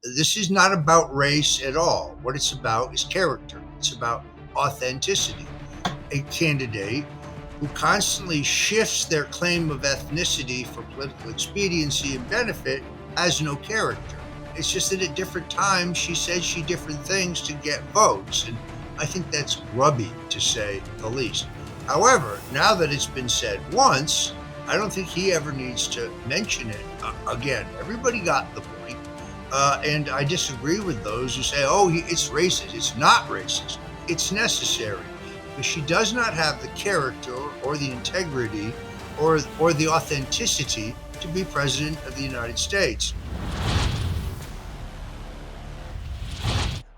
This is not about race at all. What it's about is character. It's about authenticity. A candidate who constantly shifts their claim of ethnicity for political expediency and benefit has no character. It's just that at different times she says different things to get votes, and I think that's grubby, to say the least. However, now that it's been said once, I don't think he ever needs to mention it again. Everybody got the point, and I disagree with those who say, oh, it's racist. It's not racist. It's necessary. Because she does not have the character or the integrity or the authenticity to be president of the United States.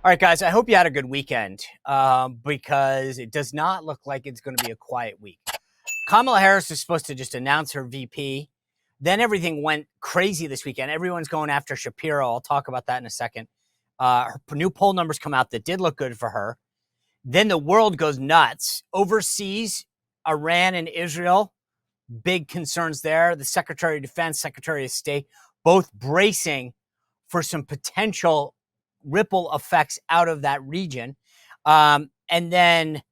All right, guys, I hope you had a good weekend because it does not look like it's going to be a quiet week. Kamala Harris is supposed to just announce her VP. Then everything went crazy this weekend. Everyone's going after Shapiro. I'll talk about that in a second. Her new poll numbers come out that did look good for her. Then the world goes nuts. Overseas, Iran and Israel, big concerns there. The Secretary of Defense, Secretary of State, both bracing for some potential ripple effects out of that region. And then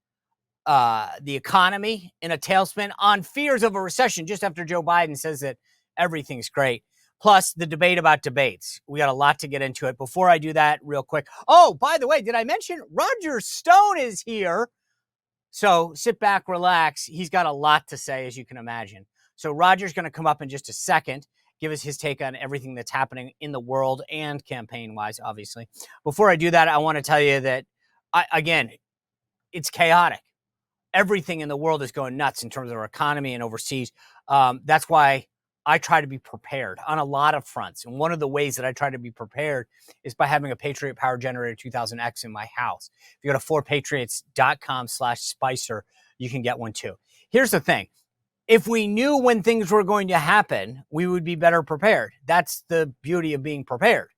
the economy in a tailspin on fears of a recession just after Joe Biden says that everything's great. Plus the debate about debates. We got a lot to get into it. Before I do that, real quick. Oh, by the way, did I mention Roger Stone is here? So sit back, relax. He's got a lot to say, as you can imagine. So Roger's going to come up in just a second, give us his take on everything that's happening in the world and campaign-wise, obviously. Before I do that, I want to tell you that, again, it's chaotic. Everything in the world is going nuts in terms of our economy and overseas. That's why I try to be prepared on a lot of fronts. And one of the ways that I try to be prepared is by having a Patriot Power Generator 2000X in my house. If you go to 4patriots.com/Spicer, you can get one too. Here's the thing. If we knew when things were going to happen, we would be better prepared. That's the beauty of being prepared,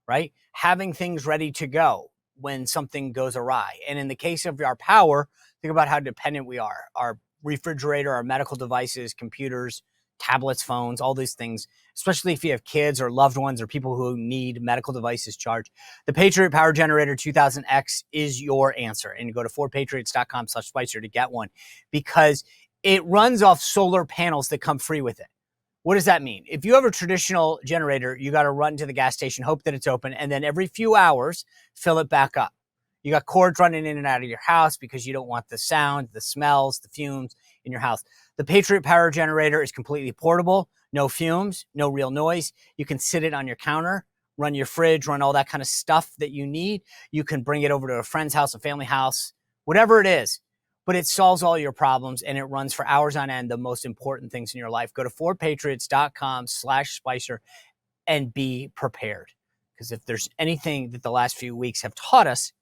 right? Having things ready to go when something goes awry. And in the case of our power, think about how dependent we are. Our refrigerator, our medical devices, computers, tablets, phones, all these things, especially if you have kids or loved ones or people who need medical devices charged. The Patriot Power Generator 2000X is your answer. And you go to 4patriots.com/Spicer to get one because it runs off solar panels that come free with it. What does that mean? If you have a traditional generator, you got to run to the gas station, hope that it's open, and then every few hours, fill it back up. You got cords running in and out of your house because you don't want the sound, the smells, the fumes in your house. The Patriot Power Generator is completely portable, no fumes, no real noise. You can sit it on your counter, run your fridge, run all that kind of stuff that you need. You can bring it over to a friend's house, a family house, whatever it is. But it solves all your problems and it runs for hours on end, the most important things in your life. Go to 4patriots.com/Spicer and be prepared. Because if there's anything that the last few weeks have taught us,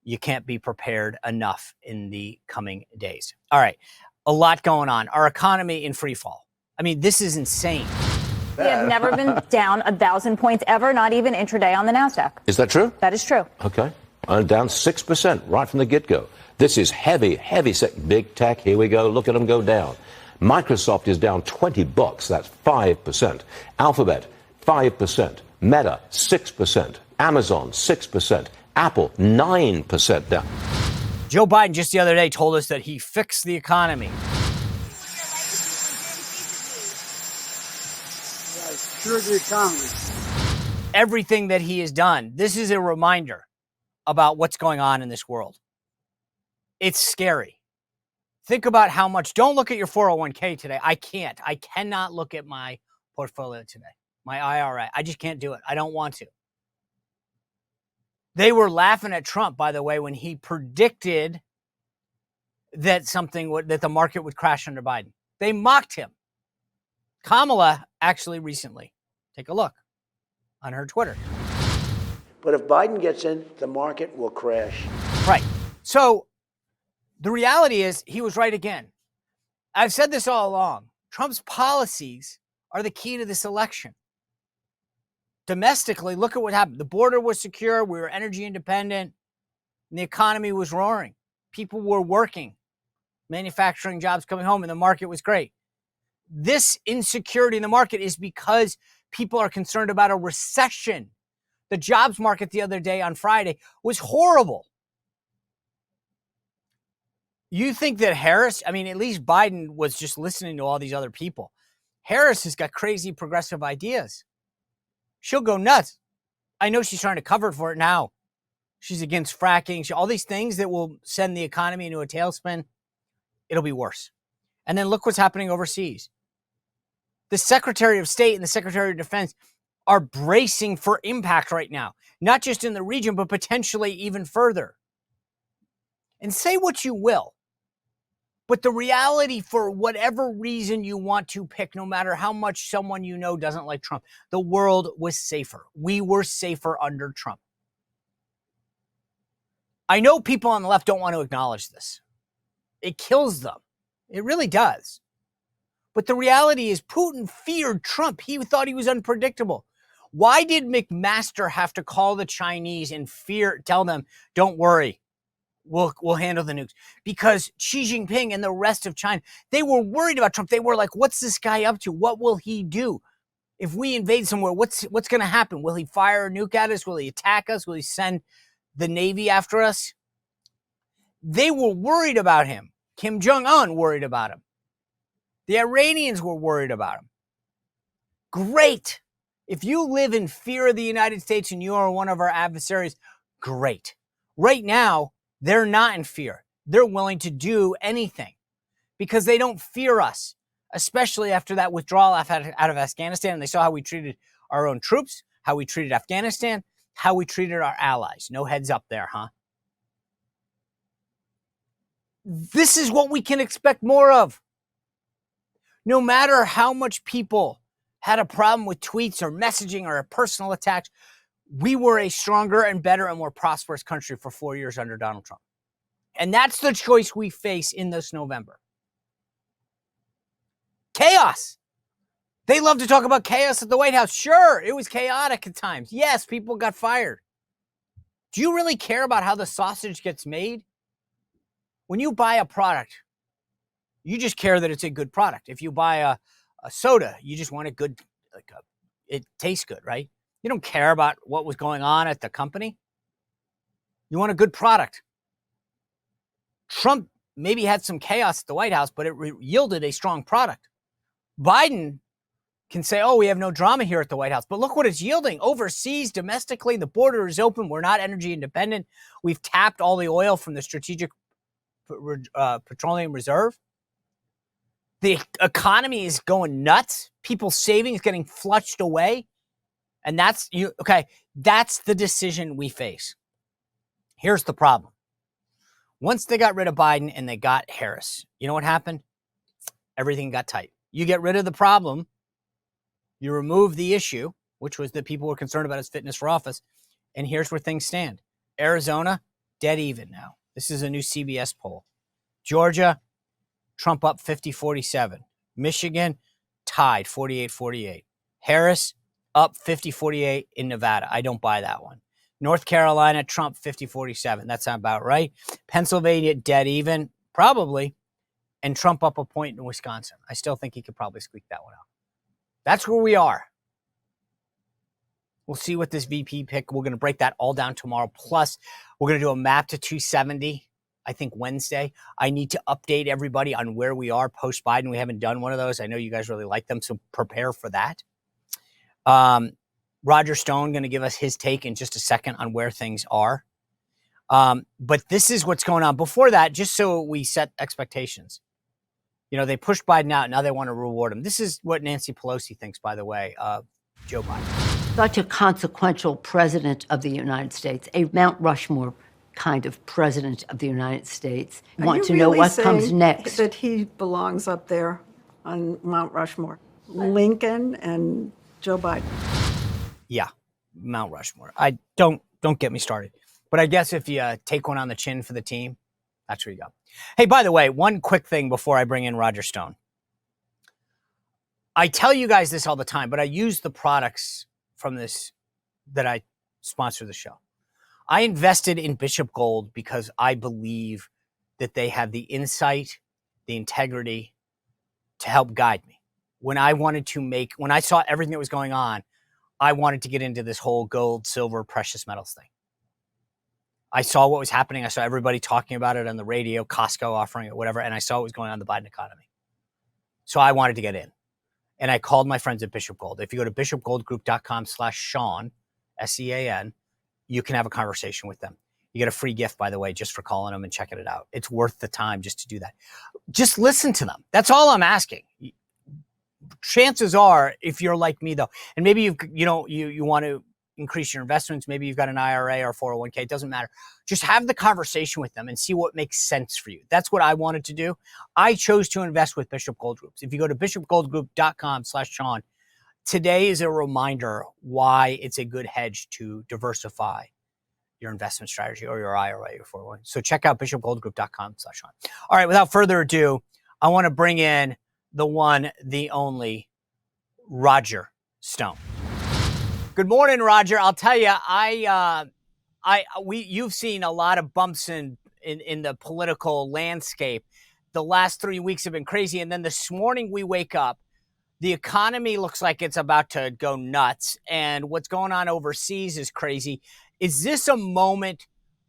you can't be prepared enough in the coming days. All right. A lot going on. Our economy in free fall. I mean, this is insane. We have never been down 1,000 points ever, not even intraday on the NASDAQ. Is that true? That is true. Okay. Down 6% right from the get-go. This is heavy big tech. Here we go. Look at them go down. Microsoft is down $20. That's 5%. Alphabet, 5%. Meta, 6%. Amazon, 6%. Apple, 9% down. Joe Biden just the other day told us that he fixed the economy. Sure, the economy. Everything that he has done. This is a reminder about what's going on in this world. It's scary. Think about how much. Don't look at your 401k today. I cannot look at my portfolio today, my IRA. I just can't do it. I don't want to. They were laughing at Trump, by the way, when he predicted that that the market would crash under Biden. They mocked him. Kamala actually recently, take a look on her Twitter. But if Biden gets in, the market will crash. Right. So the reality is he was right again. I've said this all along. Trump's policies are the key to this election. Domestically, look at what happened. The border was secure. We were energy independent. And the economy was roaring. People were working. Manufacturing jobs coming home, and the market was great. This insecurity in the market is because people are concerned about a recession. The jobs market the other day on Friday was horrible. You think that Harris, I mean, at least Biden was just listening to all these other people. Harris has got crazy progressive ideas. She'll go nuts. I know she's trying to cover for it now. She's against fracking, all these things that will send the economy into a tailspin. It'll be worse. And then look what's happening overseas. The Secretary of State and the Secretary of Defense are bracing for impact right now, not just in the region, but potentially even further. And say what you will, but the reality, for whatever reason you want to pick, no matter how much someone you know doesn't like Trump, the world was safer. We were safer under Trump. I know people on the left don't want to acknowledge this. It kills them. It really does. But the reality is Putin feared Trump. He thought he was unpredictable. Why did McMaster have to call the Chinese and tell them, don't worry, we'll handle the nukes? Because Xi Jinping and the rest of China, they were worried about Trump. They were like, what's this guy up to? What will he do? If we invade somewhere, what's going to happen? Will he fire a nuke at us? Will he attack us? Will he send the Navy after us? They were worried about him. Kim Jong-un worried about him. The Iranians were worried about him. Great. If you live in fear of the United States and you are one of our adversaries, great. Right now, they're not in fear. They're willing to do anything because they don't fear us, especially after that withdrawal out of Afghanistan. And they saw how we treated our own troops, how we treated Afghanistan, how we treated our allies. No heads up there, huh? This is what we can expect more of. No matter how much people had a problem with tweets or messaging or personal attacks, we were a stronger and better and more prosperous country for 4 years under Donald Trump. And that's the choice we face in this November. Chaos. They love to talk about chaos at the White House. Sure, it was chaotic at times. Yes, people got fired. Do you really care about how the sausage gets made? When you buy a product, you just care that it's a good product. If you buy a soda, you just want it good, it tastes good, right? You don't care about what was going on at the company. You want a good product. Trump maybe had some chaos at the White House, but it yielded a strong product. Biden can say, oh, we have no drama here at the White House, but look what it's yielding. Overseas, domestically, the border is open. We're not energy independent. We've tapped all the oil from the Strategic Petroleum Reserve. The economy is going nuts. People's savings getting flushed away. And that's the decision we face. Here's the problem. Once they got rid of Biden and they got Harris, you know what happened? Everything got tight. You get rid of the problem. You remove the issue, which was that people were concerned about his fitness for office. And here's where things stand. Arizona, dead even now. This is a new CBS poll. Georgia, Trump up 50-47. Michigan, tied 48-48. Harris, up 50-48 in Nevada. I don't buy that one. North Carolina, Trump 50-47. That sounds about right. Pennsylvania, dead even, probably. And Trump up a point in Wisconsin. I still think he could probably squeak that one out. That's where we are. We'll see what this VP pick. We're going to break that all down tomorrow. Plus, we're going to do a map to 270, I think Wednesday. I need to update everybody on where we are post-Biden. We haven't done one of those. I know you guys really like them, so prepare for that. Roger Stone going to give us his take in just a second on where things are. But this is what's going on. Before that, just so we set expectations. You know, they pushed Biden out. Now they want to reward him. This is what Nancy Pelosi thinks, by the way, of Joe Biden. Such a consequential president of the United States, a Mount Rushmore kind of president of the United States. Are Want you to know really what comes saying next. that he belongs up there on Mount Rushmore? Lincoln and Joe Biden. Yeah, Mount Rushmore. I don't get me started. But I guess if you take one on the chin for the team, that's where you go. Hey, by the way, one quick thing before I bring in Roger Stone. I tell you guys this all the time, but I use the products from this that I sponsor the show. I invested in Bishop Gold because I believe that they have the insight, the integrity to help guide me. When I saw everything that was going on, I wanted to get into this whole gold, silver, precious metals thing. I saw what was happening. I saw everybody talking about it on the radio, Costco offering it, whatever, and I saw what was going on in the Biden economy. So I wanted to get in. And I called my friends at Bishop Gold. If you go to bishopgoldgroup.com/Sean, SEAN, you can have a conversation with them. You get a free gift, by the way, just for calling them and checking it out. It's worth the time just to do that. Just listen to them. That's all I'm asking. Chances are, if you're like me, though, and maybe you want to increase your investments, maybe you've got an IRA or 401k, it doesn't matter. Just have the conversation with them and see what makes sense for you. That's what I wanted to do. I chose to invest with Bishop Gold Groups. If you go to bishopgoldgroup.com/Sean, today is a reminder why it's a good hedge to diversify your investment strategy or your IRA or 401k. So check out bishopgoldgroup.com/Sean. All right, without further ado, I want to bring in the one, the only Roger Stone. Good morning, Roger. I'll tell you, you've seen a lot of bumps in the political landscape. The last 3 weeks have been crazy. And then this morning we wake up, the economy looks like it's about to go nuts. And what's going on overseas is crazy. Is this a moment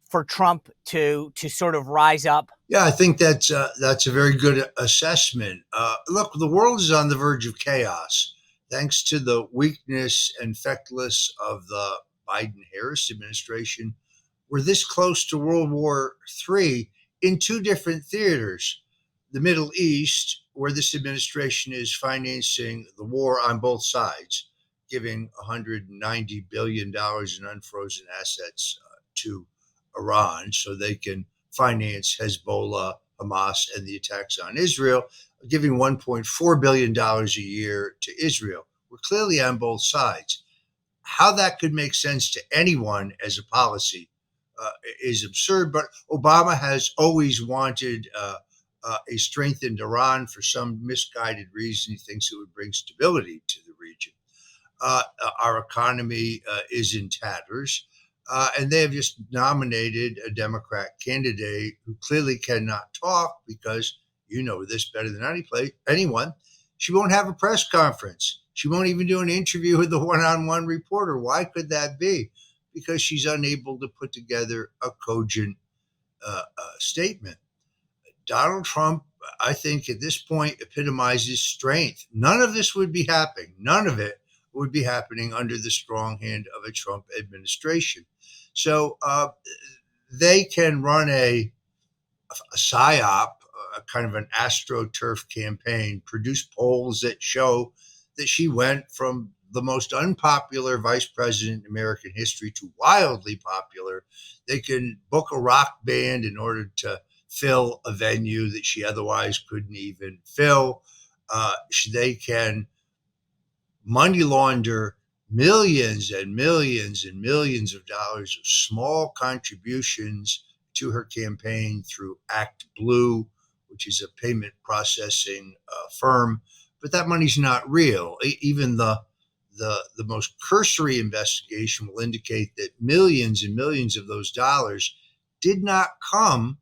for Trump to sort of rise up? Yeah, I think that's a very good assessment. Look, the world is on the verge of chaos. Thanks to the weakness and feckless of the Biden-Harris administration, we're this close to World War III in two different theaters. The Middle East, where this administration is financing the war on both sides, giving $190 billion in unfrozen assets to Iran so they can finance Hezbollah, Hamas, and the attacks on Israel, giving $1.4 billion a year to Israel. We're clearly on both sides. How that could make sense to anyone as a policy is absurd, but Obama has always wanted a strengthened Iran for some misguided reason. He thinks it would bring stability to the region. Our economy is in tatters. And they have just nominated a Democrat candidate who clearly cannot talk because you know this better than anyone. She won't have a press conference. She won't even do an interview with the one-on-one reporter. Why could that be? Because she's unable to put together a cogent statement. Donald Trump, I think at this point, epitomizes strength. None of this would be happening. None of it would be happening under the strong hand of a Trump administration. So they can run a psyop, a kind of an astroturf campaign, produce polls that show that she went from the most unpopular vice president in American history to wildly popular. They can book a rock band in order to fill a venue that she otherwise couldn't even fill. They can money launder millions and millions and millions of dollars of small contributions to her campaign through Act Blue, which is a payment processing firm. But that money's not real. Even the most cursory investigation will indicate that millions and millions of those dollars did not come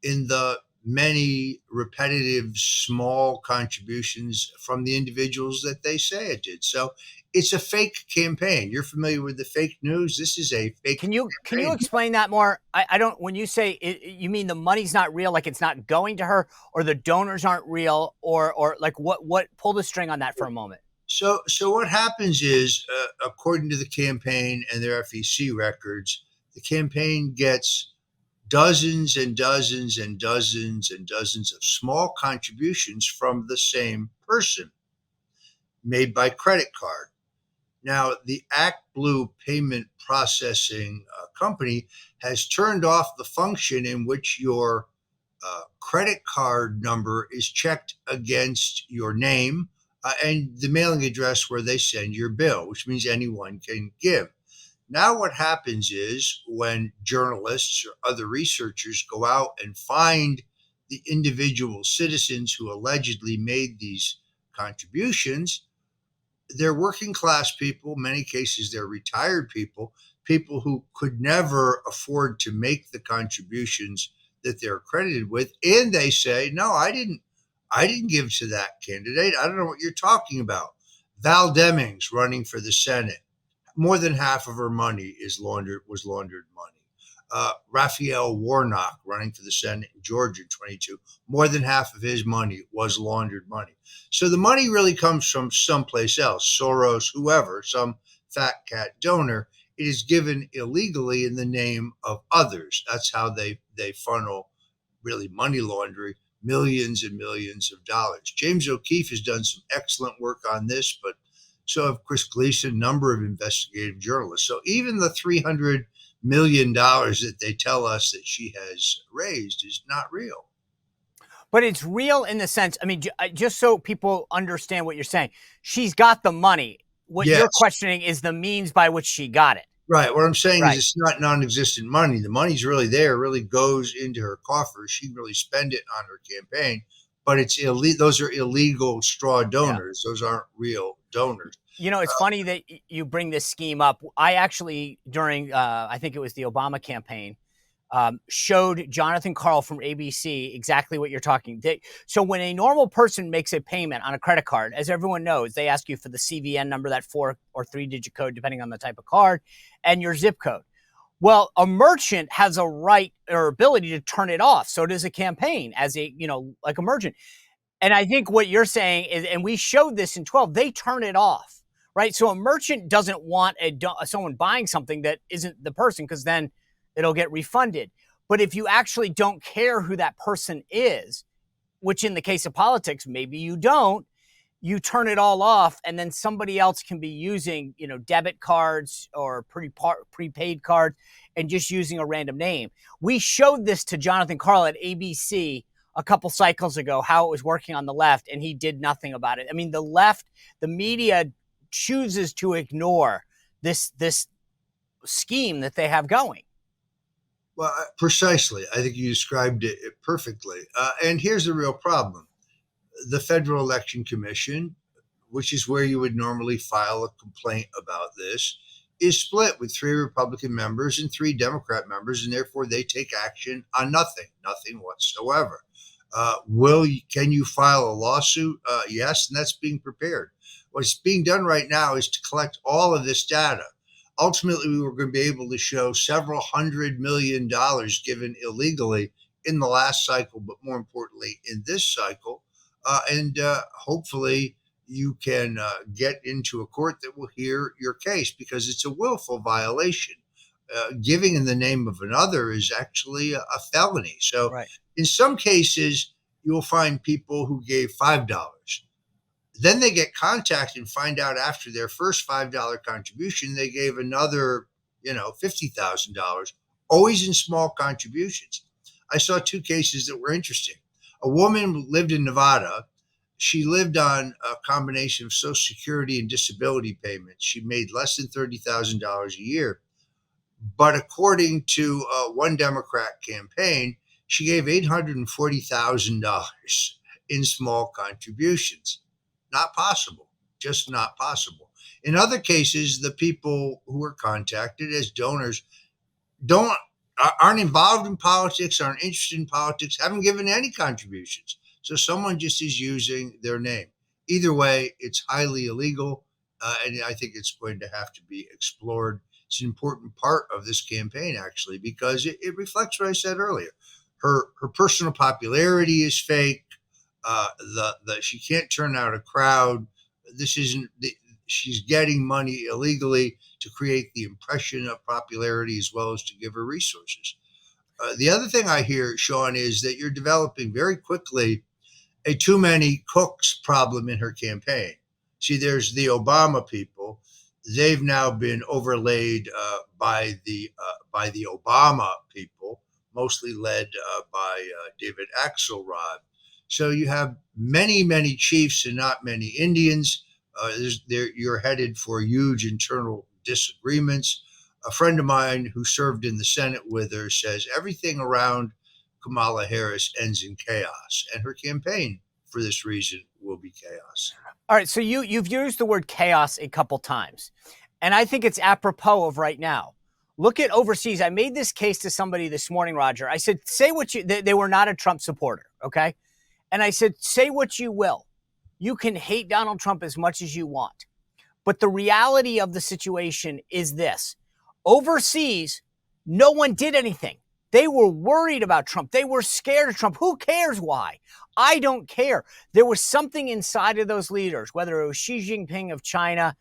in the many repetitive small contributions from the individuals that they say it did. So it's a fake campaign. You're familiar with the fake news. This is a fake. Can you explain that more? I don't. When you say it, you mean the money's not real, like it's not going to her, or the donors aren't real, or like what? Pull the string on that for a moment. So what happens is, according to the campaign and their FEC records, the campaign gets dozens and dozens and dozens and dozens of small contributions from the same person made by credit card. Now, the Act Blue payment processing company has turned off the function in which your credit card number is checked against your name and the mailing address where they send your bill, which means anyone can give. Now what happens is when journalists or other researchers go out and find the individual citizens who allegedly made these contributions, they're working class people, in many cases they're retired people who could never afford to make the contributions that they're credited with. And they say, no, I didn't give to that candidate. I don't know what you're talking about. Val Demings running for the Senate. more than half of her money was laundered money. Raphael Warnock, running for the Senate in Georgia in 22, more than half of his money was laundered money. So the money really comes from someplace else, Soros, whoever, some fat cat donor. It is given illegally in the name of others. That's how they funnel really money laundering, millions and millions of dollars. James O'Keefe has done some excellent work on this, but so have Chris Gleason, a number of investigative journalists. So even the $300 million that they tell us that she has raised is not real. But it's real in the sense, I mean, just so people understand what you're saying, she's got the money. What you're questioning is the means by which she got it. Right. What I'm saying is it's not non-existent money. The money's really there, really goes into her coffers. She can really spend it on her campaign, but it's those are illegal straw donors. Yeah. Those aren't real donors. You know, it's funny that you bring this scheme up. I actually, during, I think it was the Obama campaign, showed Jonathan Karl from ABC exactly what you're talking. So when a normal person makes a payment on a credit card, as everyone knows, they ask you for the CVN number, that 4 or 3-digit code, depending on the type of card, and your zip code. Well, a merchant has a right or ability to turn it off. So does a campaign as a, like a merchant. And I think what you're saying is, and we showed this in 12, they turn it off. Right. So a merchant doesn't want someone buying something that isn't the person, because then it'll get refunded. But if you actually don't care who that person is, which in the case of politics, maybe you don't, you turn it all off, and then somebody else can be using, debit cards or prepaid cards and just using a random name. We showed this to Jonathan Karl at ABC a couple cycles ago, how it was working on the left, and he did nothing about it. I mean, the left, the media chooses to ignore this scheme that they have going. Well, precisely. I think you described it perfectly. And here's the real problem. The Federal Election Commission, which is where you would normally file a complaint about this, is split with 3 Republican members and 3 Democrat members, and therefore they take action on nothing whatsoever. Can you file a lawsuit? Yes, and that's being prepared. What's being done right now is to collect all of this data. Ultimately, we were going to be able to show several $100 million given illegally in the last cycle, but more importantly, in this cycle. And hopefully you can get into a court that will hear your case, because it's a willful violation. Giving in the name of another is actually a felony. So in some cases, you'll find people who gave $5. Then they get contacted and find out after their first $5 contribution, they gave another, $50,000, always in small contributions. I saw 2 cases that were interesting. A woman lived in Nevada. She lived on a combination of Social Security and disability payments. She made less than $30,000 a year. But according to one Democrat campaign, she gave $840,000 in small contributions. Not possible, just not possible. In other cases, the people who were contacted as donors aren't involved in politics, aren't interested in politics, haven't given any contributions. So someone just is using their name. Either way, it's highly illegal, and I think it's going to have to be explored. It's an important part of this campaign, actually, because it reflects what I said earlier. Her personal popularity is fake. She can't turn out a crowd. She's getting money illegally to create the impression of popularity as well as to give her resources. The other thing I hear, Sean, is that you're developing very quickly a too many cooks problem in her campaign. See, there's the Obama people. They've now been overlaid by the Obama people, mostly led by David Axelrod. So you have many, many chiefs and not many Indians. You're headed for huge internal disagreements. A friend of mine who served in the Senate with her says everything around Kamala Harris ends in chaos, and her campaign, for this reason, will be chaos. All right, so you've used the word chaos a couple times, and I think it's apropos of right now. Look at overseas. I made this case to somebody this morning, Roger. I said, say what they were not a Trump supporter, okay? And I said, say what you will. You can hate Donald Trump as much as you want. But the reality of the situation is this. Overseas, no one did anything. They were worried about Trump. They were scared of Trump. Who cares why? I don't care. There was something inside of those leaders, whether it was Xi Jinping of China,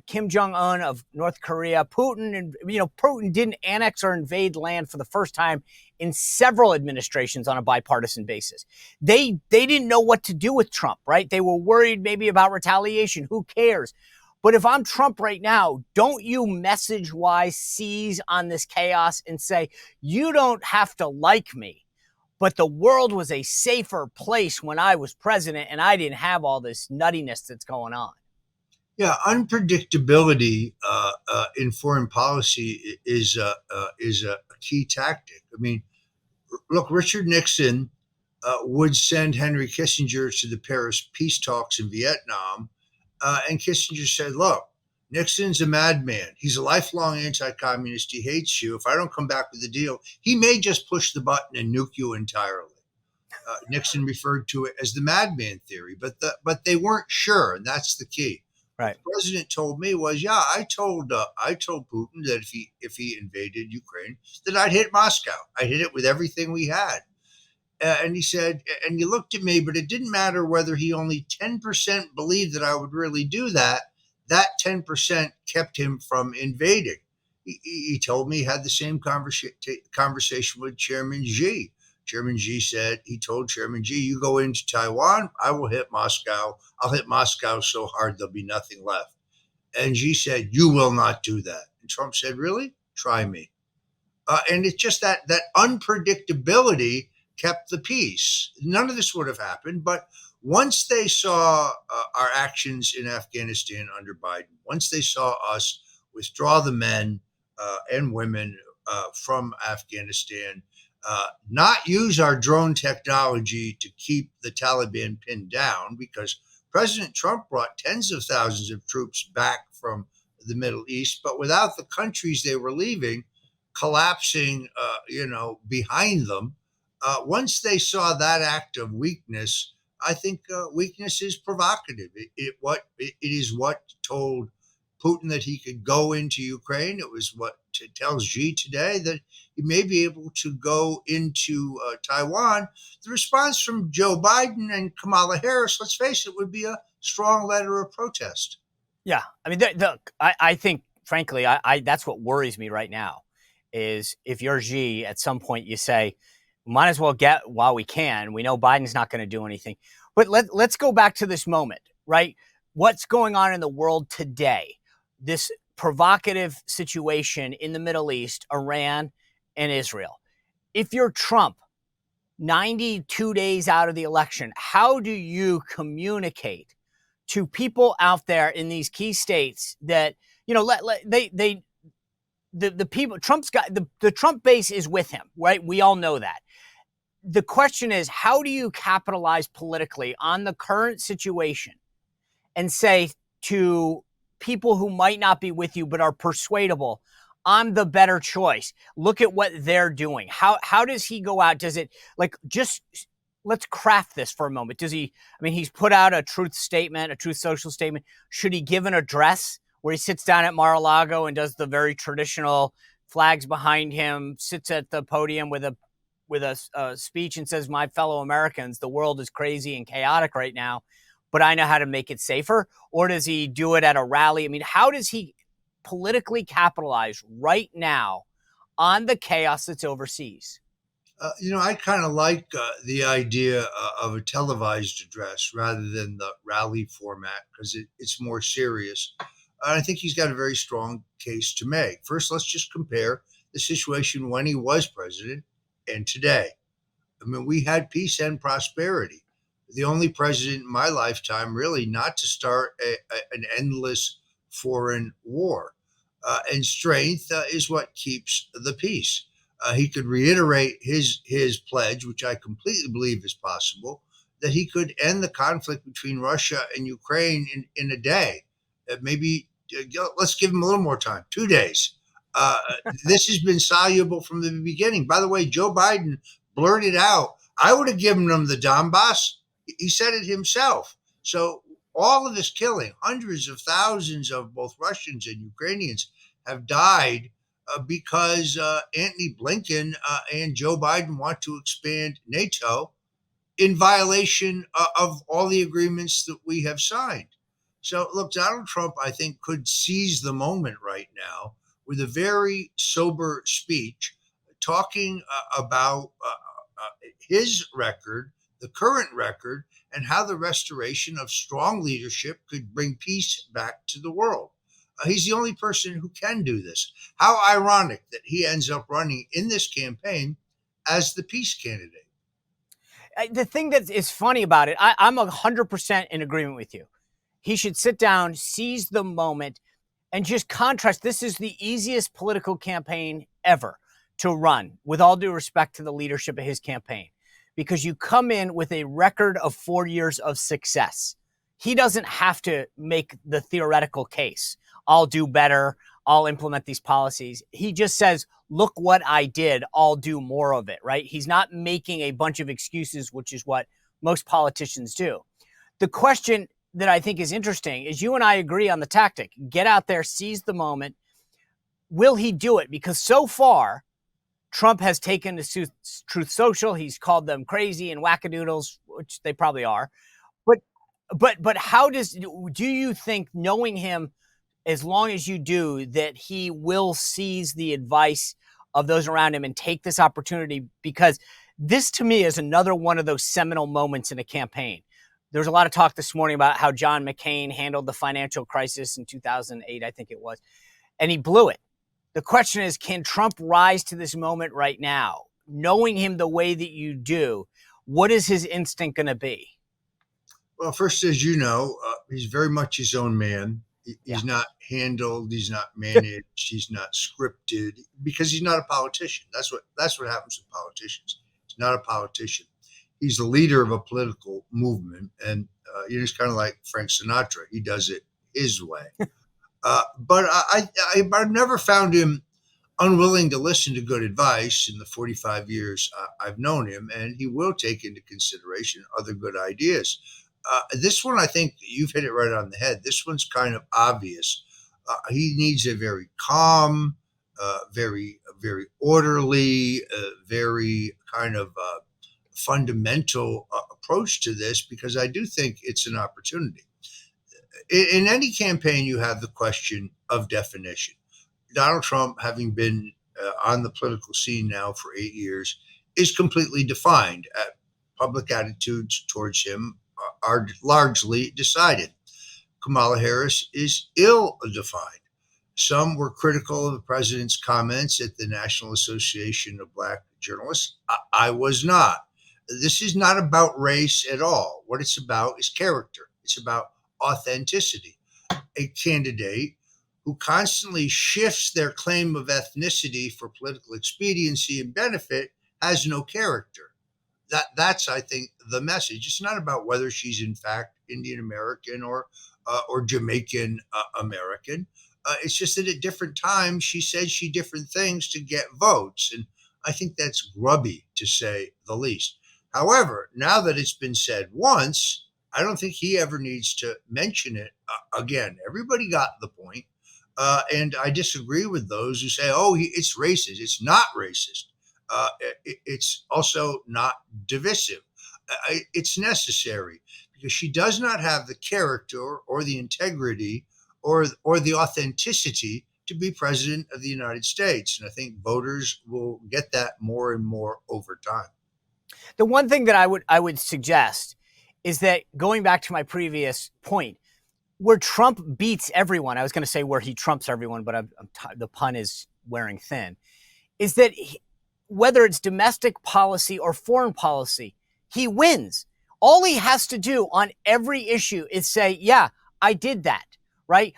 Kim Jong-un of North Korea, Putin, and Putin didn't annex or invade land for the first time in several administrations on a bipartisan basis. They didn't know what to do with Trump, right? They were worried maybe about retaliation. Who cares? But if I'm Trump right now, don't you message-wise seize on this chaos and say, you don't have to like me, but the world was a safer place when I was president and I didn't have all this nuttiness that's going on. Yeah, unpredictability in foreign policy is a key tactic. I mean, look, Richard Nixon would send Henry Kissinger to the Paris peace talks in Vietnam, and Kissinger said, "Look, Nixon's a madman. He's a lifelong anti-communist. He hates you. If I don't come back with a deal, he may just push the button and nuke you entirely." Nixon referred to it as the madman theory, but they weren't sure, and that's the key. Right. What the president told me was, yeah, I told Putin that if he invaded Ukraine, that I'd hit Moscow. I'd hit it with everything we had. And he said, and he looked at me, but it didn't matter whether he only 10% believed that I would really do that. That 10% kept him from invading. He told me he had the same conversation with Chairman Xi. Chairman Xi said, he told Chairman Xi, you go into Taiwan, I will hit Moscow. I'll hit Moscow so hard there'll be nothing left. And Xi said, you will not do that. And Trump said, really? Try me. And it's just that unpredictability kept the peace. None of this would have happened. But once they saw our actions in Afghanistan under Biden, once they saw us withdraw the men and women from Afghanistan, not use our drone technology to keep the Taliban pinned down, because President Trump brought tens of thousands of troops back from the Middle East, but without the countries they were leaving collapsing, behind them. Once they saw that act of weakness, I think weakness is provocative. It is what told Putin that he could go into Ukraine. It was what tells Xi today that he may be able to go into Taiwan. The response from Joe Biden and Kamala Harris, let's face it, would be a strong letter of protest. Yeah, I mean, I think, frankly, I that's what worries me right now. Is if you're Xi, at some point you say, might as well get while we can. We know Biden's not going to do anything. But let's go back to this moment, right? What's going on in the world today? This provocative situation in the Middle East, Iran and Israel. If you're Trump, 92 days out of the election, how do you communicate to people out there in these key states that, the people, Trump's got the Trump base is with him, right? We all know that. The question is, how do you capitalize politically on the current situation and say to people who might not be with you but are persuadable, I'm the better choice. Look at what they're doing. How does he go out? Does it let's craft this for a moment. He's put out a truth social statement. Should he give an address where he sits down at Mar-a-Lago and does the very traditional flags behind him, sits at the podium with a speech and says, my fellow Americans, the world is crazy and chaotic right now, but I know how to make it safer? Or does he do it at a rally? I mean, how does he politically capitalize right now on the chaos that's overseas? I kind of like the idea of a televised address rather than the rally format, because it's more serious. I think he's got a very strong case to make. First, let's just compare the situation when he was president and today. I mean, we had peace and prosperity. The only president in my lifetime really not to start an endless foreign war. And strength is what keeps the peace. He could reiterate his pledge, which I completely believe is possible, that he could end the conflict between Russia and Ukraine in a day. Maybe let's give him a little more time, 2 days. This has been soluble from the beginning. By the way, Joe Biden blurted out, I would have given them the Donbass. He said it himself. So all of this killing, hundreds of thousands of both Russians and Ukrainians have died because Antony Blinken and Joe Biden want to expand NATO in violation of all the agreements that we have signed. So, look, Donald Trump, I think, could seize the moment right now with a very sober speech talking about his record, the current record, and how the restoration of strong leadership could bring peace back to the world. He's the only person who can do this. How ironic that he ends up running in this campaign as the peace candidate. The thing that is funny about it, I'm 100% in agreement with you. He should sit down, seize the moment, and just contrast. This is the easiest political campaign ever to run, with all due respect to the leadership of his campaign, because you come in with a record of 4 years of success. He doesn't have to make the theoretical case. I'll do better. I'll implement these policies. He just says, look what I did. I'll do more of it, right? He's not making a bunch of excuses, which is what most politicians do. The question that I think is interesting is you and I agree on the tactic. Get out there, seize the moment. Will he do it? Because so far, Trump has taken to Truth Social. He's called them crazy and wackadoodles, which they probably are. But how do you think, knowing him as long as you do, that he will seize the advice of those around him and take this opportunity? Because this, to me, is another one of those seminal moments in a campaign. There's a lot of talk this morning about how John McCain handled the financial crisis in 2008, I think it was, and he blew it. The question is, can Trump rise to this moment right now? Knowing him the way that you do, what is his instinct going to be? Well, first, as you know, he's very much his own man. He's not handled. He's not managed. He's not scripted, because he's not a politician. That's what happens with politicians. He's not a politician. He's the leader of a political movement, and he's kind of like Frank Sinatra. He does it his way. But I've never found him unwilling to listen to good advice in the 45 years I've known him, and he will take into consideration other good ideas. This one, I think you've hit it right on the head. This one's kind of obvious. He needs a very calm, very orderly, very kind of fundamental approach to this, because I do think it's an opportunity. In any campaign, you have the question of definition. Donald Trump, having been on the political scene now for 8 years, is completely defined. Public attitudes towards him are largely decided. Kamala Harris is ill-defined. Some were critical of the president's comments at the National Association of Black Journalists. I was not. This is not about race at all. What it's about is character. It's about authenticity. A candidate who constantly shifts their claim of ethnicity for political expediency and benefit has no character. That's, I think, the message. It's not about whether she's in fact Indian American or Jamaican American. It's just that at different times she said different things to get votes, and I think that's grubby, to say the least. However, now that it's been said once, I don't think he ever needs to mention it again. Everybody got the point, and I disagree with those who say, "Oh, it's racist." It's not racist. It's also not divisive. It's necessary, because she does not have the character or the integrity or the authenticity to be president of the United States. And I think voters will get that more and more over time. The one thing that I would suggest is that, going back to my previous point, where Trump beats everyone, I was going to say where he trumps everyone, but the pun is wearing thin, is that whether it's domestic policy or foreign policy, he wins. All he has to do on every issue is say, yeah, I did that, right?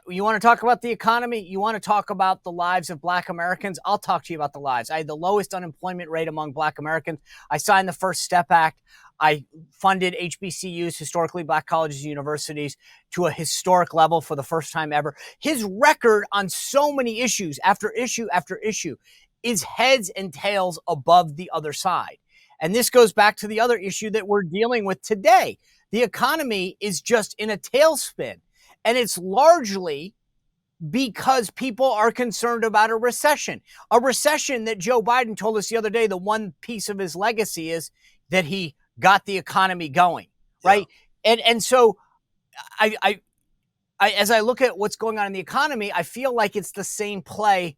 You want to talk about the economy? You want to talk about the lives of Black Americans? I'll talk to you about the lives. I had the lowest unemployment rate among Black Americans. I signed the First Step Act. I funded HBCUs, historically Black colleges and universities, to a historic level for the first time ever. His record on so many issues, after issue after issue, is heads and tails above the other side. And this goes back to the other issue that we're dealing with today. the economy is just in a tailspin. And it's largely because people are concerned about a recession that Joe Biden told us the other day. The one piece of his legacy is that he got the economy going, right? Yeah. And so I as I look at what's going on in the economy, I feel like it's the same play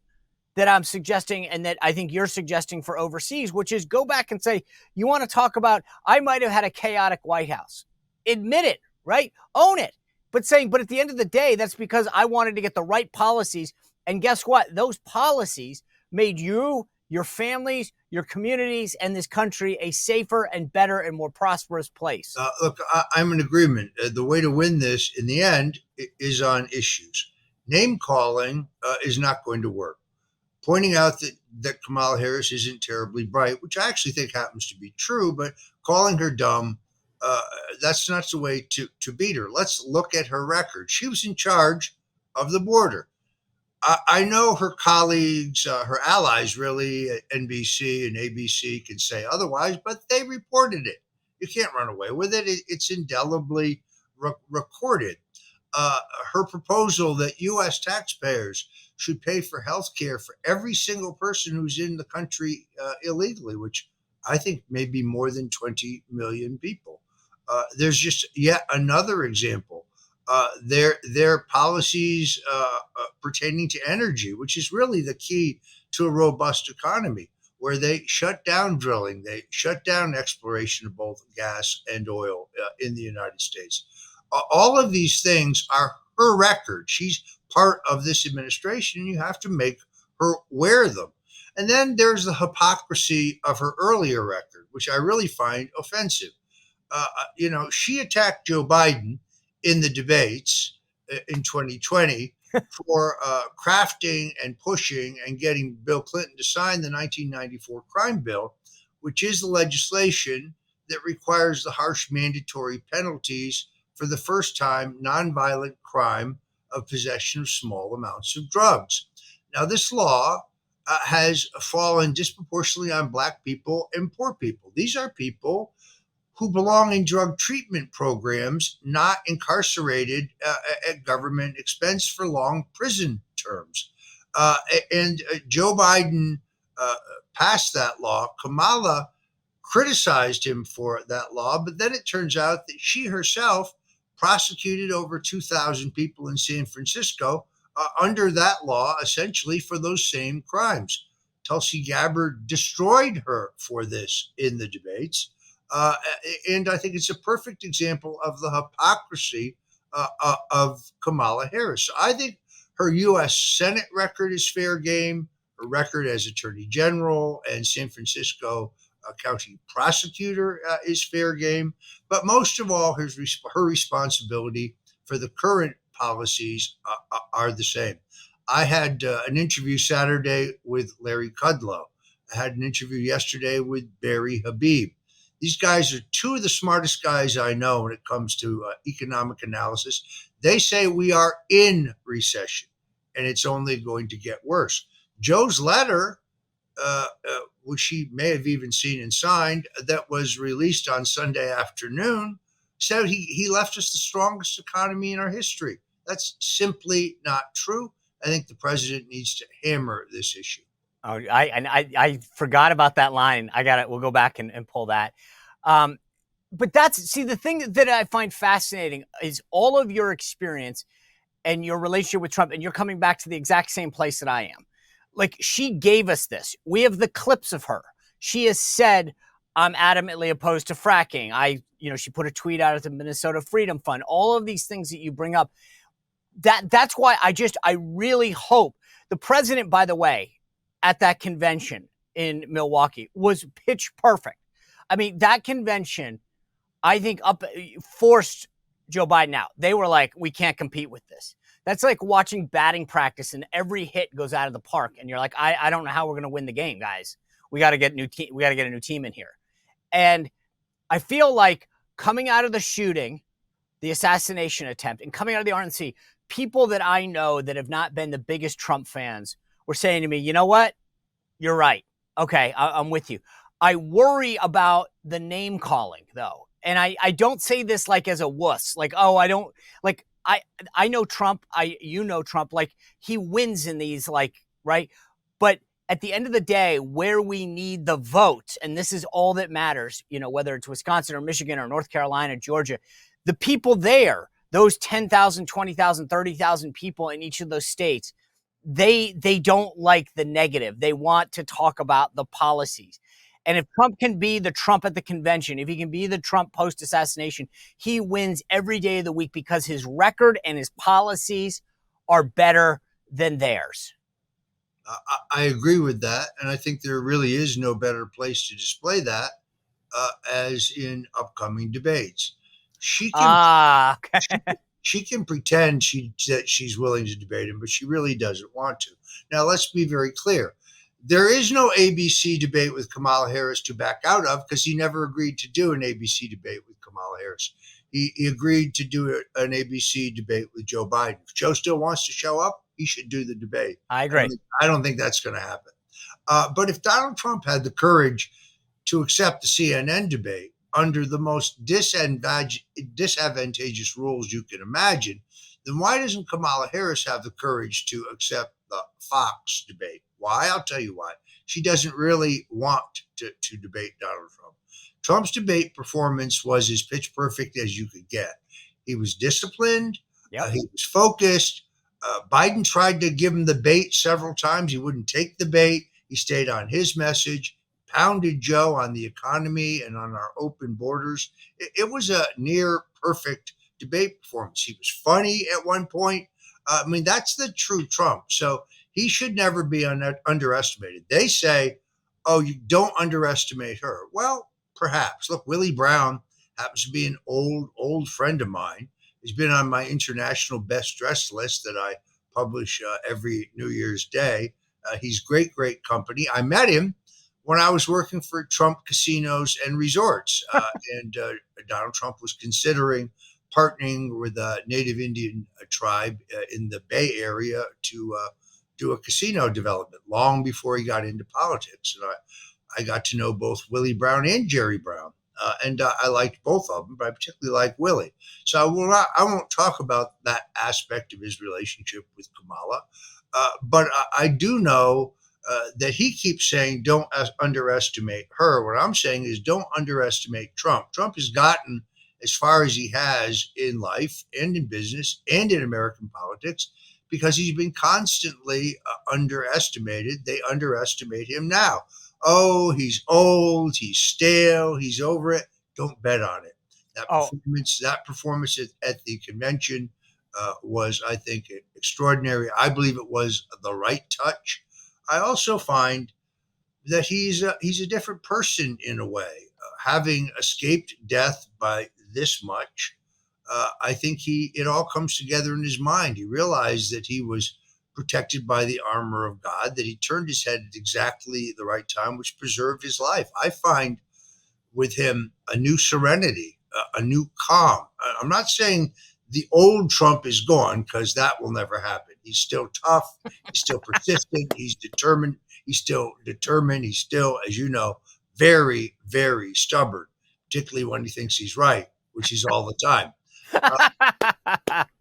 that I'm suggesting and that I think you're suggesting for overseas, which is go back and say, you want to talk about, I might have had a chaotic White House. Admit it, right? Own it. But at the end of the day, that's because I wanted to get the right policies. And guess what? Those policies made you, your families, your communities, and this country a safer and better and more prosperous place. Look, I'm in agreement. The way to win this in the end is on issues. Name calling is not going to work. Pointing out that Kamala Harris isn't terribly bright, which I actually think happens to be true, but calling her dumb, that's not the way to beat her. Let's look at her record. She was in charge of the border. I know her colleagues, her allies, really, at NBC and ABC can say otherwise, but they reported it. You can't run away with it. It's indelibly recorded. Her proposal that U.S. taxpayers should pay for health care for every single person who's in the country illegally, which I think may be more than 20 million people. There's just yet another example. Their policies pertaining to energy, which is really the key to a robust economy, where they shut down drilling, they shut down exploration of both gas and oil in the United States. All of these things are her record. She's part of this administration, and you have to make her wear them. And then there's the hypocrisy of her earlier record, which I really find offensive. She attacked Joe Biden in the debates in 2020 for crafting and pushing and getting Bill Clinton to sign the 1994 crime bill, which is the legislation that requires the harsh mandatory penalties for the first time nonviolent crime of possession of small amounts of drugs. Now, this law has fallen disproportionately on Black people and poor people. These are people who belong in drug treatment programs, not incarcerated at government expense for long prison terms. And Joe Biden passed that law. Kamala criticized him for that law, but then it turns out that she herself prosecuted over 2,000 people in San Francisco under that law, essentially for those same crimes. Tulsi Gabbard destroyed her for this in the debates. And I think it's a perfect example of the hypocrisy of Kamala Harris. So I think her U.S. Senate record is fair game. Her record as Attorney General and San Francisco County prosecutor is fair game. But most of all, her responsibility for the current policies are the same. I had an interview Saturday with Larry Kudlow. I had an interview yesterday with Barry Habib. These guys are two of the smartest guys I know when it comes to economic analysis. They say we are in recession, and it's only going to get worse. Joe's letter, which he may have even seen and signed, that was released on Sunday afternoon, said he left us the strongest economy in our history. That's simply not true. I think the president needs to hammer this issue. Oh, I forgot about that line. We'll go back and pull that. But the thing that I find fascinating is all of your experience and your relationship with Trump, and you're coming back to the exact same place that I am. Like, she gave us this. We have the clips of her. She has said, I'm adamantly opposed to fracking. She put a tweet out at the Minnesota Freedom Fund. All of these things that you bring up. That's why I really hope the president, by the way, at that convention in Milwaukee was pitch perfect. I mean, that convention, I think, forced Joe Biden out. They were like, we can't compete with this. That's like watching batting practice and every hit goes out of the park. And you're like, I don't know how we're going to win the game, guys. We got to get a new team in here. And I feel like coming out of the shooting, the assassination attempt, and coming out of the RNC, people that I know that have not been the biggest Trump fans were saying to me, you know what? You're right. Okay, I'm with you. I worry about the name calling, though. And I don't say this like as a wuss, like, oh, I don't like, I know Trump. You know Trump, like he wins in these, like, right. But at the end of the day, where we need the vote, and this is all that matters, you know, whether it's Wisconsin or Michigan or North Carolina, Georgia, the people there, those 10,000, 20,000, 30,000 people in each of those states, they don't like the negative. They want to talk about the policies. And if Trump can be the Trump at the convention, if he can be the Trump post-assassination, he wins every day of the week because his record and his policies are better than theirs. I agree with that. And I think there really is no better place to display that as in upcoming debates. She can pretend that she's willing to debate him, but she really doesn't want to. Now, let's be very clear. There is no ABC debate with Kamala Harris to back out of because he never agreed to do an ABC debate with Kamala Harris. He agreed to do an ABC debate with Joe Biden. If Joe still wants to show up, he should do the debate. I agree. I don't think that's going to happen. But if Donald Trump had the courage to accept the CNN debate under the most disadvantageous rules you can imagine, then why doesn't Kamala Harris have the courage to accept the Fox debate? Why? I'll tell you why. She doesn't really want to debate Donald Trump. Trump's debate performance was as pitch perfect as you could get. He was disciplined. Yep. He was focused. Biden tried to give him the bait several times. He wouldn't take the bait. He stayed on his message, pounded Joe on the economy and on our open borders. It was a near perfect debate performance. He was funny at one point. I mean, that's the true Trump. So he should never be underestimated. They say, oh, you don't underestimate her. Well, perhaps. Look, Willie Brown happens to be an old friend of mine. He's been on my international best dressed list that I publish every New Year's Day. He's great company. I met him when I was working for Trump Casinos and Resorts. And Donald Trump was considering partnering with a Native Indian tribe in the Bay Area to do a casino development long before he got into politics. And I got to know both Willie Brown and Jerry Brown. And I liked both of them, but I particularly like Willie. So I won't talk about that aspect of his relationship with Kamala. But I do know that he keeps saying, don't underestimate her. What I'm saying is don't underestimate Trump. Trump has gotten as far as he has in life and in business and in American politics because he's been constantly underestimated. They underestimate him now. Oh, he's old, he's stale, he's over it. Don't bet on it. That performance at the convention was, I think, extraordinary. I believe it was the right touch. I also find that he's a different person in a way. Having escaped death by this much, I think it all comes together in his mind. He realized that he was protected by the armor of God, that he turned his head at exactly the right time, which preserved his life. I find with him a new serenity, a new calm. I'm not saying the old Trump is gone because that will never happen. He's still tough. He's still persistent. He's determined. He's still, as you know, very, very stubborn, particularly when he thinks he's right, which he's all the time.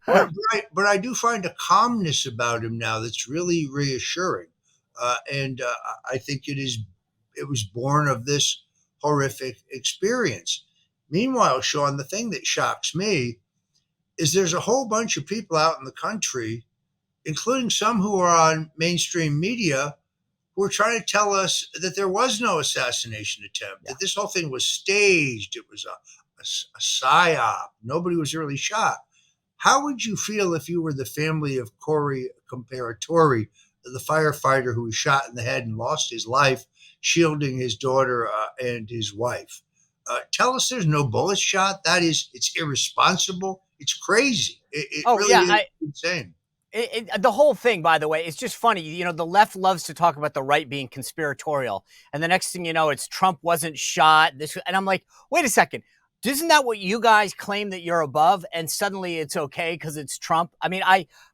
But I do find a calmness about him now that's really reassuring. And I think it was born of this horrific experience. Meanwhile, Sean, the thing that shocks me is there's a whole bunch of people out in the country, including some who are on mainstream media, who are trying to tell us that there was no assassination attempt, that this whole thing was staged. It was a psyop. Nobody was really shot. How would you feel if you were the family of Corey Comparatori, the firefighter who was shot in the head and lost his life shielding his daughter and his wife? Tell us there's no bullet shot. It's irresponsible. It's crazy. It really is insane. The whole thing, by the way, is just funny. You know, the left loves to talk about the right being conspiratorial. And the next thing you know, it's Trump wasn't shot. And I'm like, wait a second. Isn't that what you guys claim that you're above? And suddenly it's okay because it's Trump. I mean,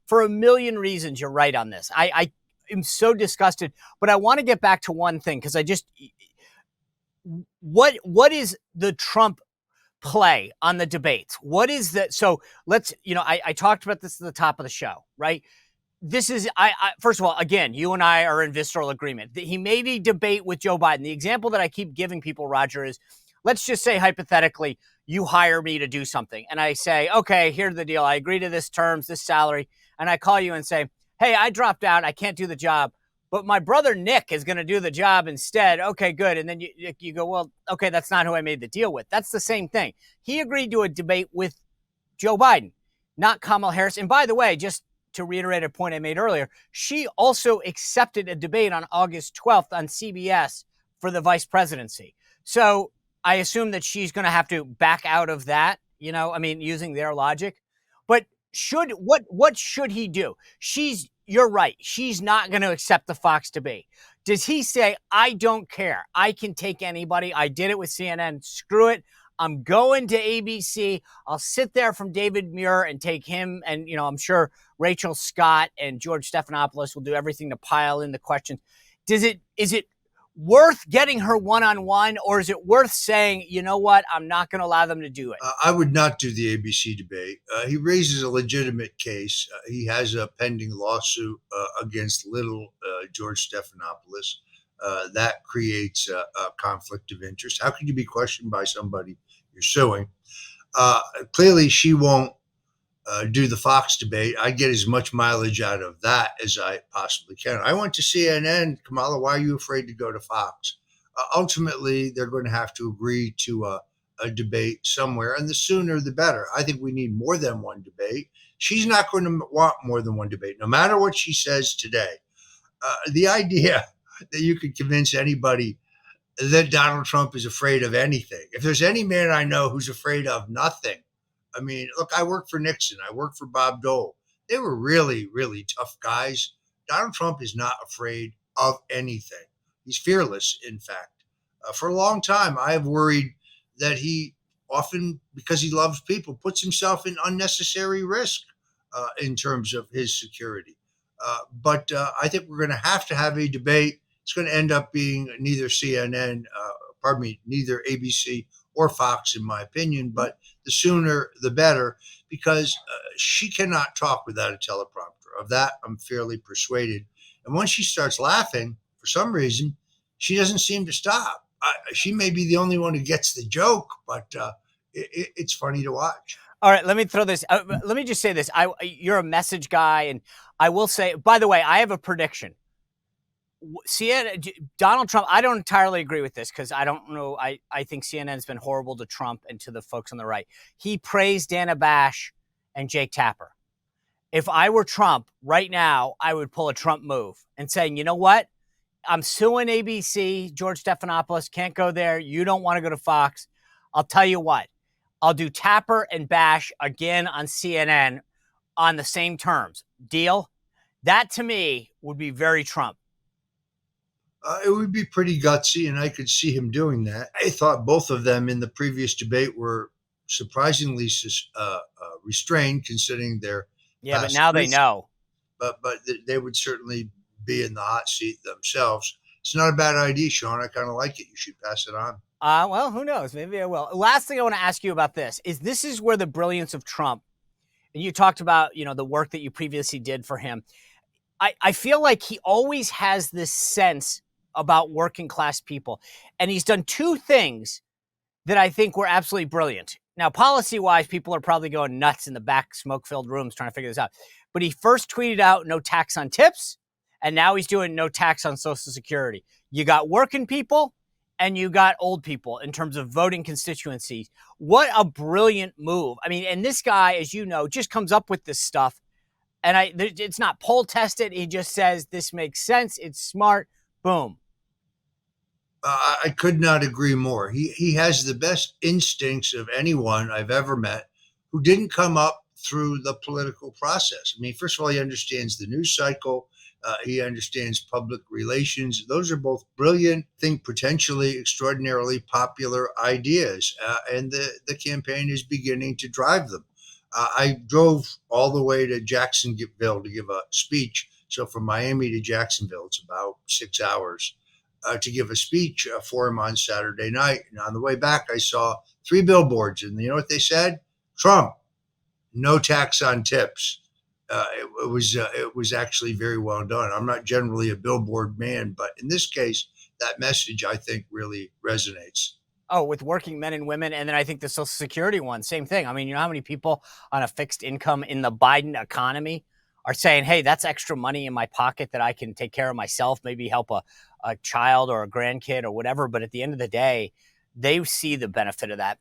for a million reasons, you're right on this. I am so disgusted. But I want to get back to one thing because what is the Trump play on the debates? What is that? So let's, I talked about this at the top of the show, right? This is, first of all, again, you and I are in visceral agreement that he made a debate with Joe Biden. The example that I keep giving people, Roger, is let's just say hypothetically, you hire me to do something. And I say, okay, here's the deal. I agree to this terms, this salary. And I call you and say, hey, I dropped out. I can't do the job. But my brother Nick is going to do the job instead. Okay, good. And then you go, well, okay, that's not who I made the deal with. That's the same thing. He agreed to a debate with Joe Biden, not Kamala Harris. And by the way, just to reiterate a point I made earlier, she also accepted a debate on August 12th on CBS for the vice presidency. So I assume that she's going to have to back out of that, using their logic. But what should he do? You're right. She's not going to accept the Fox debate. Does he say, I don't care. I can take anybody. I did it with CNN. Screw it. I'm going to ABC. I'll sit there from David Muir and take him. And, I'm sure Rachel Scott and George Stephanopoulos will do everything to pile in the questions. Is it worth getting her one-on-one, or is it worth saying, you know what, I'm not going to allow them to do it? I would not do the ABC debate. He raises a legitimate case. He has a pending lawsuit against little George Stephanopoulos. That creates a conflict of interest. How could you be questioned by somebody you're suing? Clearly, she won't do the Fox debate. I get as much mileage out of that as I possibly can. I went to CNN. Kamala, why are you afraid to go to Fox? Ultimately, they're going to have to agree to a debate somewhere, and the sooner the better. I think we need more than one debate. She's not going to want more than one debate, no matter what she says today. The idea that you could convince anybody that Donald Trump is afraid of anything. If there's any man I know who's afraid of nothing, I mean, look, I worked for Nixon. I worked for Bob Dole. They were really, really tough guys. Donald Trump is not afraid of anything. He's fearless, in fact. For a long time, I have worried that he often, because he loves people, puts himself in unnecessary risk in terms of his security. But I think we're going to have a debate. It's going to end up being neither neither ABC or Fox, in my opinion, but the sooner the better, because she cannot talk without a teleprompter. Of that, I'm fairly persuaded. And once she starts laughing, for some reason, she doesn't seem to stop. She may be the only one who gets the joke, but it's funny to watch. All right, let me throw this. Let me just say this. You're a message guy, and I will say, by the way, I have a prediction. Donald Trump, I don't entirely agree with this because I don't know. I think CNN has been horrible to Trump and to the folks on the right. He praised Dana Bash and Jake Tapper. If I were Trump right now, I would pull a Trump move and saying, you know what? I'm suing ABC. George Stephanopoulos can't go there. You don't want to go to Fox. I'll tell you what. I'll do Tapper and Bash again on CNN on the same terms. Deal? That to me would be very Trump. It would be pretty gutsy, and I could see him doing that. I thought both of them in the previous debate were surprisingly restrained, considering their but now they know. But they would certainly be in the hot seat themselves. It's not a bad idea, Sean. I kind of like it. You should pass it on. Well, who knows? Maybe I will. Last thing I want to ask you about this is where the brilliance of Trump, and you talked about, the work that you previously did for him. I feel like he always has this sense about working class people. And he's done two things that I think were absolutely brilliant. Now, policy-wise, people are probably going nuts in the back smoke-filled rooms trying to figure this out. But he first tweeted out no tax on tips, and now he's doing no tax on Social Security. You got working people, and you got old people in terms of voting constituencies. What a brilliant move. I mean, and this guy, as you know, just comes up with this stuff. And it's not poll tested. He just says, this makes sense. It's smart. Boom. I could not agree more. He has the best instincts of anyone I've ever met who didn't come up through the political process. I mean, first of all, he understands the news cycle. He understands public relations. Those are both brilliant, potentially extraordinarily popular ideas. And the campaign is beginning to drive them. I drove all the way to Jacksonville to give a speech. So from Miami to Jacksonville, it's about 6 hours. to give a speech for him on Saturday night. And on the way back, I saw 3 billboards, and you know what they said? Trump, no tax on tips. It was actually very well done. I'm not generally a billboard man, but in this case, that message I think really resonates. Oh, with working men and women. And then I think the Social Security one, same thing. I mean, you know how many people on a fixed income in the Biden economy are saying, hey, that's extra money in my pocket that I can take care of myself, maybe help a child or a grandkid or whatever. But at the end of the day, they see the benefit of that.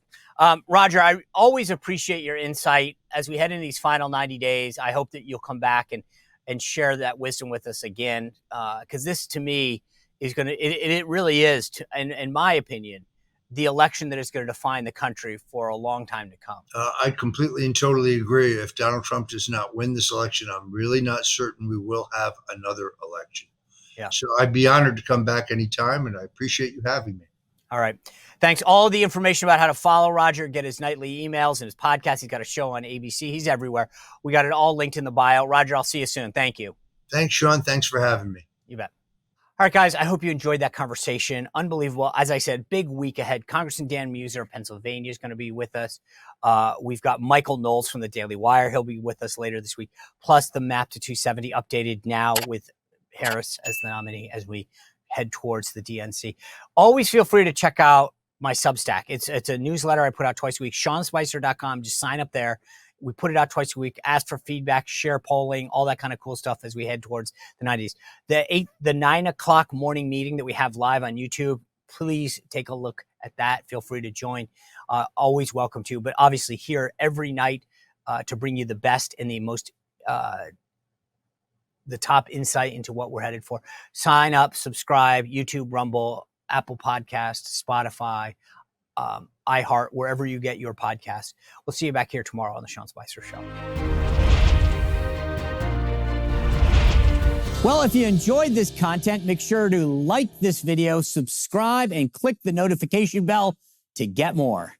Roger, I always appreciate your insight as we head into these final 90 days. I hope that you'll come back and share that wisdom with us again, because this to me is going to, it really is, in my opinion, the election that is going to define the country for a long time to come. I completely and totally agree. If Donald Trump does not win this election, I'm really not certain we will have another election. Yeah. So I'd be honored to come back anytime, and I appreciate you having me. All right. Thanks. All the information about how to follow Roger, get his nightly emails and his podcast. He's got a show on ABC. He's everywhere. We got it all linked in the bio. Roger, I'll see you soon. Thank you. Thanks, Sean. Thanks for having me. You bet. All right, guys, I hope you enjoyed that conversation. Unbelievable. As I said, big week ahead. Congressman Dan Muser of Pennsylvania is going to be with us. We've got Michael Knowles from the Daily Wire. He'll be with us later this week. Plus the map to 270 updated now with Harris as the nominee as we head towards the DNC. Always feel free to check out my Substack. It's a newsletter I put out twice a week, SeanSpicer.com. Just sign up there. We put it out twice a week, ask for feedback, share polling, all that kind of cool stuff as we head towards the 90s. The 9 o'clock morning meeting that we have live on YouTube, please take a look at that. Feel free to join. Always welcome to, but obviously here every night to bring you the best and the most, the top insight into what we're headed for. Sign up, subscribe, YouTube, Rumble, Apple Podcasts, Spotify, iHeart, wherever you get your podcasts. We'll see you back here tomorrow on the Sean Spicer Show. Well, if you enjoyed this content, make sure to like this video, subscribe, and click the notification bell to get more.